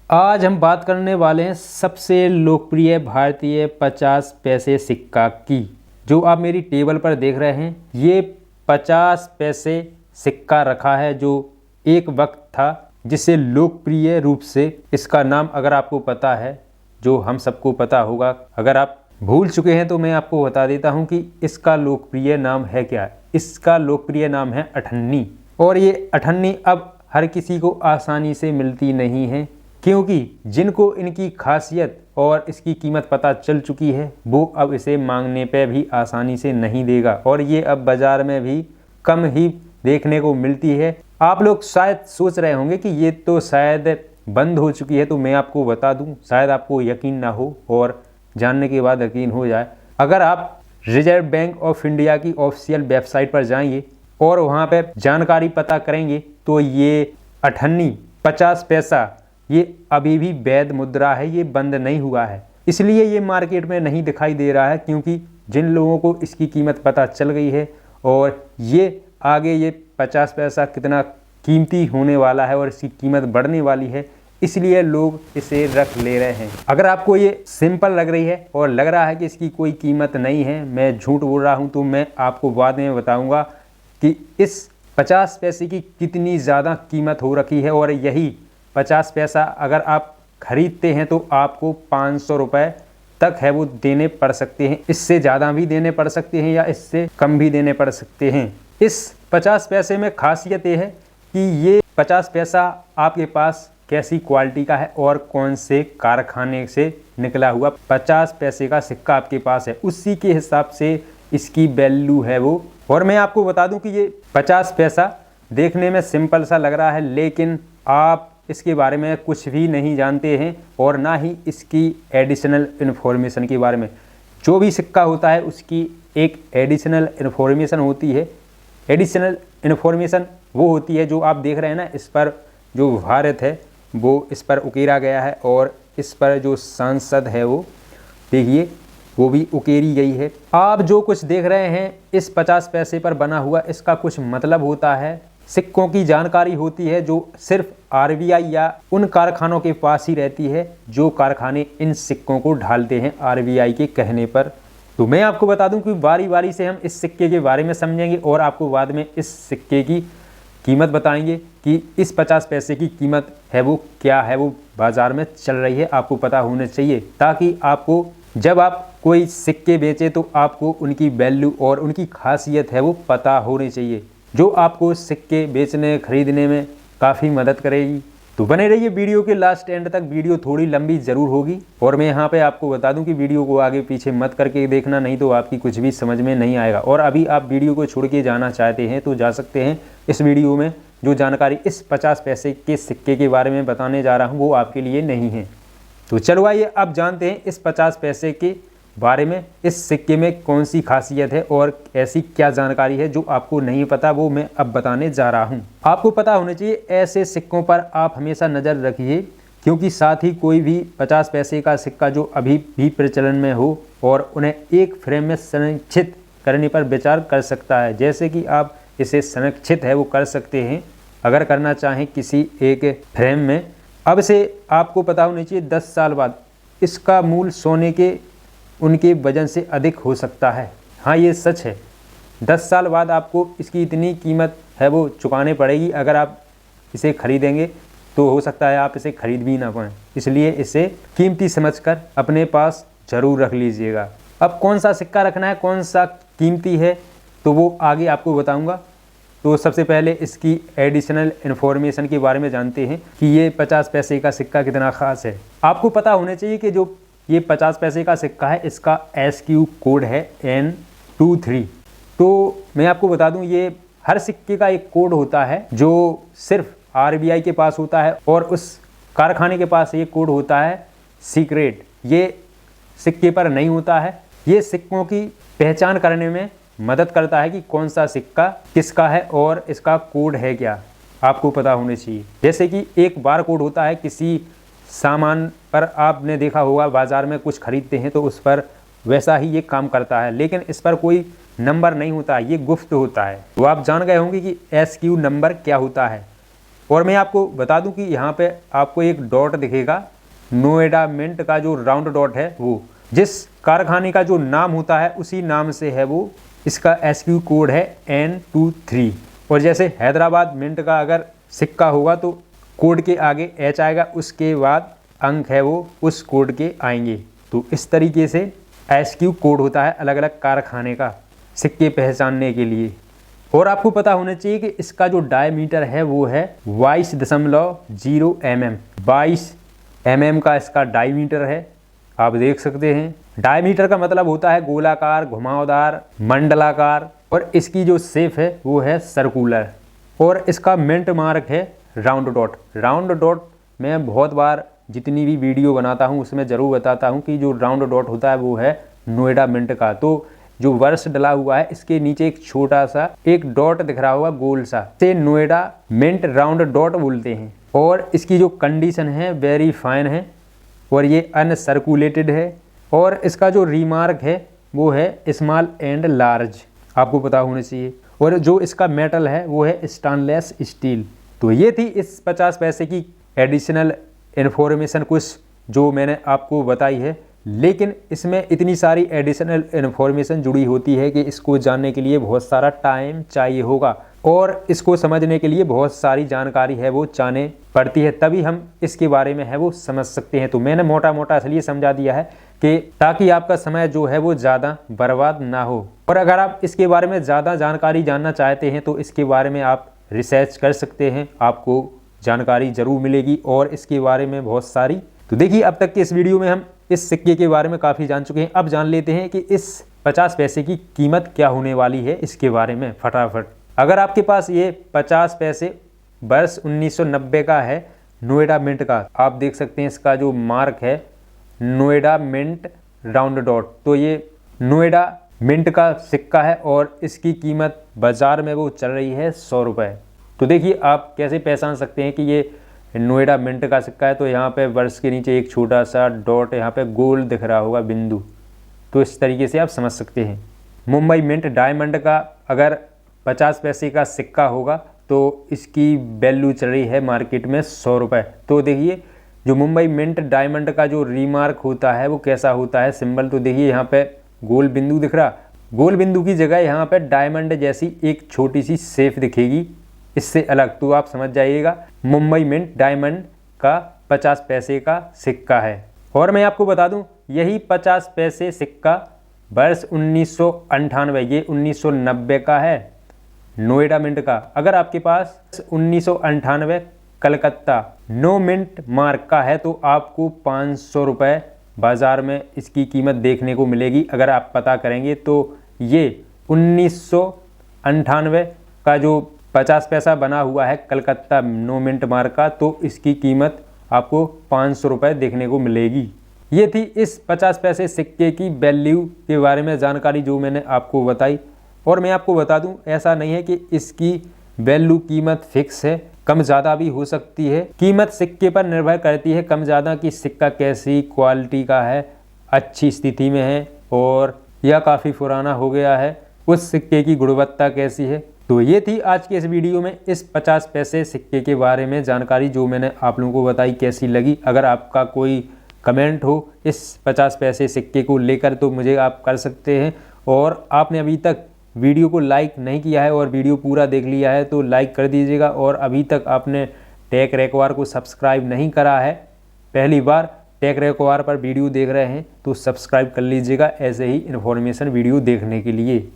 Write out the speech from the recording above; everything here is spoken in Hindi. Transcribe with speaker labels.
Speaker 1: आज हम बात करने वाले हैं सबसे लोकप्रिय भारतीय 50 पैसे सिक्का की। जो आप मेरी टेबल पर देख रहे हैं, ये 50 पैसे सिक्का रखा है जो एक वक्त था, जिसे लोकप्रिय रूप से इसका नाम अगर आपको पता है, जो हम सबको पता होगा, अगर आप भूल चुके हैं तो मैं आपको बता देता हूं कि इसका लोकप्रिय नाम है क्या। इसका लोकप्रिय नाम है अठन्नी। और ये अठन्नी अब हर किसी को आसानी से मिलती नहीं है, क्योंकि जिनको इनकी खासियत और इसकी कीमत पता चल चुकी है वो अब इसे मांगने पे भी आसानी से नहीं देगा, और ये अब बाज़ार में भी कम ही देखने को मिलती है। आप लोग शायद सोच रहे होंगे कि ये तो शायद बंद हो चुकी है, तो मैं आपको बता दूं, शायद आपको यकीन ना हो और जानने के बाद यकीन हो जाए। अगर आप रिजर्व बैंक ऑफ इंडिया की ऑफिशियल वेबसाइट पर जाएंगे और वहाँ पे जानकारी पता करेंगे तो ये अठन्नी 50 पैसा ये अभी भी वैध मुद्रा है, ये बंद नहीं हुआ है। इसलिए ये मार्केट में नहीं दिखाई दे रहा है, क्योंकि जिन लोगों को इसकी कीमत पता चल गई है और ये आगे ये 50 पैसा कितना कीमती होने वाला है और इसकी कीमत बढ़ने वाली है, इसलिए लोग इसे रख ले रहे हैं। अगर आपको ये सिंपल लग रही है और लग रहा है कि इसकी कोई कीमत नहीं है, मैं झूठ बोल रहा हूँ, तो मैं आपको बाद में बताऊँगा कि इस 50 पैसे की कितनी ज़्यादा कीमत हो रखी है। और यही 50 पैसा अगर आप खरीदते हैं तो आपको 500 रुपये तक है वो देने पड़ सकते हैं। इससे ज़्यादा भी देने पड़ सकते हैं या इससे कम भी देने पड़ सकते हैं। इस 50 पैसे में खासियत ये है कि ये 50 पैसा आपके पास कैसी क्वालिटी का है और कौन से कारखाने से निकला हुआ 50 पैसे का सिक्का आपके पास है, उसी के हिसाब से इसकी वैल्यू है वो। और मैं आपको बता दूं कि ये 50 पैसा देखने में सिंपल सा लग रहा है, लेकिन आप इसके बारे में कुछ भी नहीं जानते हैं और ना ही इसकी एडिशनल इन्फॉर्मेशन के बारे में। जो भी सिक्का होता है उसकी एक एडिशनल इन्फॉर्मेशन होती है। एडिशनल इन्फॉर्मेशन वो होती है जो आप देख रहे हैं ना, इस पर जो भारत है वो इस पर उकेरा गया है, और इस पर जो सांसद है वो देखिए वो भी उकेरी गई है। आप जो कुछ देख रहे हैं इस 50 पैसे पर बना हुआ, इसका कुछ मतलब होता है। सिक्कों की जानकारी होती है जो सिर्फ आरबीआई या उन कारखानों के पास ही रहती है जो कारखाने इन सिक्कों को ढालते हैं आरबीआई के कहने पर। तो मैं आपको बता दूं कि बारी बारी से हम इस सिक्के के बारे में समझेंगे और आपको बाद में इस सिक्के की कीमत बताएंगे कि इस 50 पैसे की कीमत है वो क्या है, वो बाज़ार में चल रही है, आपको पता होना चाहिए, ताकि आपको जब आप कोई सिक्के बेचे तो आपको उनकी वैल्यू और उनकी खासियत है वो पता होनी चाहिए, जो आपको सिक्के बेचने खरीदने में काफ़ी मदद करेगी। तो बने रहिए वीडियो के लास्ट एंड तक। वीडियो थोड़ी लंबी ज़रूर होगी, और मैं यहाँ पे आपको बता दूं कि वीडियो को आगे पीछे मत करके देखना, नहीं तो आपकी कुछ भी समझ में नहीं आएगा। और अभी आप वीडियो को छोड़ के जाना चाहते हैं तो जा सकते हैं। इस वीडियो में जो जानकारी इस 50 पैसे के सिक्के के बारे में बताने जा रहा हूँ वो आपके लिए नहीं है। तो चलो आइए अब जानते हैं इस 50 पैसे के बारे में, इस सिक्के में कौन सी खासियत है और ऐसी क्या जानकारी है जो आपको नहीं पता, वो मैं अब बताने जा रहा हूं। आपको पता होना चाहिए ऐसे सिक्कों पर आप हमेशा नज़र रखिए, क्योंकि साथ ही कोई भी 50 पैसे का सिक्का जो अभी भी प्रचलन में हो और उन्हें एक फ्रेम में संरक्षित करने पर विचार कर सकता है। जैसे कि आप इसे संरक्षित है वो कर सकते हैं अगर करना चाहें किसी एक फ्रेम में। अब से आपको पता होना चाहिए 10 साल बाद इसका मूल्य सोने के उनके वजन से अधिक हो सकता है। हाँ, ये सच है। 10 साल बाद आपको इसकी इतनी कीमत है वो चुकाने पड़ेगी। अगर आप इसे खरीदेंगे तो हो सकता है आप इसे खरीद भी ना पाएँ, इसलिए इसे कीमती समझकर अपने पास ज़रूर रख लीजिएगा। अब कौन सा सिक्का रखना है, कौन सा कीमती है, तो वो आगे आपको बताऊँगा। तो सबसे पहले इसकी एडिशनल इन्फॉर्मेशन के बारे में जानते हैं कि ये 50 पैसे का सिक्का कितना ख़ास है। आपको पता होना चाहिए कि जो ये 50 पैसे का सिक्का है इसका SQ कोड है N23। तो मैं आपको बता दूं, ये हर सिक्के का एक कोड होता है जो सिर्फ आरबीआई के पास होता है, और उस कारखाने के पास ये कोड होता है सीक्रेट। ये सिक्के पर नहीं होता है। ये सिक्कों की पहचान करने में मदद करता है कि कौन सा सिक्का किसका है और इसका कोड है क्या, आपको पता होना चाहिए। जैसे कि एक बार कोड होता है, किसी सामान पर आपने देखा होगा बाज़ार में कुछ खरीदते हैं तो उस पर वैसा ही ये काम करता है, लेकिन इस पर कोई नंबर नहीं होता है, ये गुप्त होता है। तो आप जान गए होंगे कि SQ नंबर क्या होता है। और मैं आपको बता दूं कि यहाँ पे आपको एक डॉट दिखेगा, नोएडा मिंट का जो राउंड डॉट है वो जिस कारखाने का जो नाम होता है उसी नाम से है वो, इसका SQ कोड है N23। और जैसे हैदराबाद मिंट का अगर सिक्का होगा तो कोड के आगे H आएगा, उसके बाद अंक है वो उस कोड के आएंगे। तो इस तरीके से SQ कोड होता है अलग अलग कारखाने का सिक्के पहचानने के लिए। और आपको पता होना चाहिए कि इसका जो डायमीटर है वो है 22.0 mm। 22 mm का इसका डायमीटर है, आप देख सकते हैं। डायमीटर का मतलब होता है गोलाकार, घुमावदार, मंडलाकार, और इसकी जो शेप है वो है सर्कुलर। और इसका मिंट मार्क है राउंड डॉट। राउंड डॉट मैं बहुत बार जितनी भी वीडियो बनाता हूँ उसमें ज़रूर बताता हूँ कि जो राउंड डॉट होता है वो है नोएडा मिंट का। तो जो वर्ष डला हुआ है इसके नीचे एक छोटा सा एक डॉट दिख रहा होगा गोल सा, से नोएडा मिंट राउंड डॉट बोलते हैं। और इसकी जो कंडीशन है वेरी फाइन है और ये अनसर्कुलेटेड है। और इसका जो रीमार्क है वो है स्मॉल एंड लार्ज, आपको पता होना चाहिए। और जो इसका मेटल है वो है स्टेनलेस स्टील। तो ये थी इस 50 पैसे की एडिशनल इन्फॉर्मेशन कुछ जो मैंने आपको बताई है, लेकिन इसमें इतनी सारी एडिशनल इन्फॉर्मेशन जुड़ी होती है कि इसको जानने के लिए बहुत सारा टाइम चाहिए होगा और इसको समझने के लिए बहुत सारी जानकारी है वो चाहिए पड़ती है, तभी हम इसके बारे में है वो समझ सकते हैं। तो मैंने मोटा मोटा इसलिए समझा दिया है कि ताकि आपका समय जो है वो ज़्यादा बर्बाद ना हो। और अगर आप इसके बारे में ज़्यादा जानकारी जानना चाहते हैं तो इसके बारे में आप रिसर्च कर सकते हैं, आपको जानकारी ज़रूर मिलेगी और इसके बारे में बहुत सारी। तो देखिए अब तक के इस वीडियो में हम इस सिक्के के बारे में काफ़ी जान चुके हैं। अब जान लेते हैं कि इस 50 पैसे की कीमत क्या होने वाली है इसके बारे में फटाफट। अगर आपके पास ये 50 पैसे वर्ष 1990 का है नोएडा मिंट का, आप देख सकते हैं इसका जो मार्क है नोएडा मिंट राउंड डॉट। तो ये नोएडा मिंट का सिक्का है और इसकी कीमत बाज़ार में वो चल रही है 100 रुपये। तो देखिए आप कैसे पहचान सकते हैं कि ये नोएडा मिंट का सिक्का है। तो यहाँ पे वर्ष के नीचे एक छोटा सा डॉट यहाँ पे गोल दिख रहा होगा बिंदु, तो इस तरीके से आप समझ सकते हैं। मुंबई मिंट डायमंड का अगर 50 पैसे का सिक्का होगा तो इसकी वैल्यू चल रही है मार्केट में 100 रुपये। तो देखिए जो मुंबई मिंट डायमंड का जो रीमार्क होता है वो कैसा होता है सिंबल, तो देखिए यहाँ पे गोल बिंदु दिख रहा, गोल बिंदु की जगह यहाँ पे डायमंड जैसी एक छोटी सी शेप दिखेगी इससे अलग, तो आप समझ जाइएगा मुंबई मिंट डायमंड का 50 पैसे का सिक्का है। और मैं आपको बता दूं यही 50 पैसे सिक्का वर्ष 1998 ये 1990 का है नोएडा मिंट का। अगर आपके पास 1998 कलकत्ता नो मिंट मार्क का है तो आपको 500 रुपये बाज़ार में इसकी कीमत देखने को मिलेगी। अगर आप पता करेंगे तो ये 1998 का जो 50 पैसा बना हुआ है कलकत्ता नो मिंट मार्क का, तो इसकी कीमत आपको 500 रुपये देखने को मिलेगी। ये थी इस 50 पैसे सिक्के की वैल्यू के बारे में जानकारी जो मैंने आपको बताई। और मैं आपको बता दूं ऐसा नहीं है कि इसकी वैल्यू कीमत फिक्स है, कम ज़्यादा भी हो सकती है। कीमत सिक्के पर निर्भर करती है कम ज़्यादा कि सिक्का कैसी क्वालिटी का है, अच्छी स्थिति में है और या काफ़ी पुराना हो गया है, उस सिक्के की गुणवत्ता कैसी है। तो ये थी आज के इस वीडियो में इस 50 पैसे सिक्के के बारे में जानकारी जो मैंने आप लोगों को बताई, कैसी लगी। अगर आपका कोई कमेंट हो इस 50 पैसे सिक्के को लेकर तो मुझे आप कर सकते हैं। और आपने अभी तक वीडियो को लाइक नहीं किया है और वीडियो पूरा देख लिया है तो लाइक कर दीजिएगा। और अभी तक आपने टेक रैकवार को सब्सक्राइब नहीं करा है, पहली बार टेक रैकवार पर वीडियो देख रहे हैं तो सब्सक्राइब कर लीजिएगा ऐसे ही इन्फॉर्मेशन वीडियो देखने के लिए।